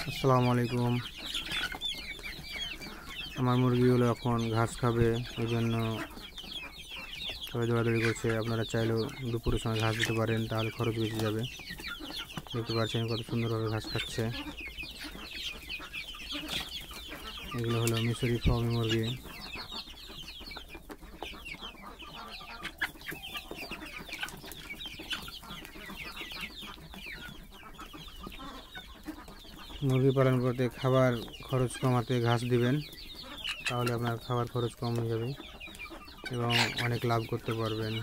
আসসালামু আলাইকুম। আমার মুরগিগুলো এখন ঘাস খাবে, এই জন্য সবাই দৌড়াদৌড়ি করছে। আপনারা চাইলেও দুপুরের সময় ঘাস দিতে পারেন, তাহলে খরচ বেঁচে যাবে। দেখতে পাচ্ছেন কত সুন্দরভাবে ঘাস খাচ্ছে। এগুলো হলো মিশরি ফার্মি মুরগি। মুরগি পালন করতে খাবার খরচ কমাতে ঘাস দিবেন, তাহলে আপনার খাবার খরচ কম হয়ে যাবে এবং অনেক লাভ করতে পারবেন।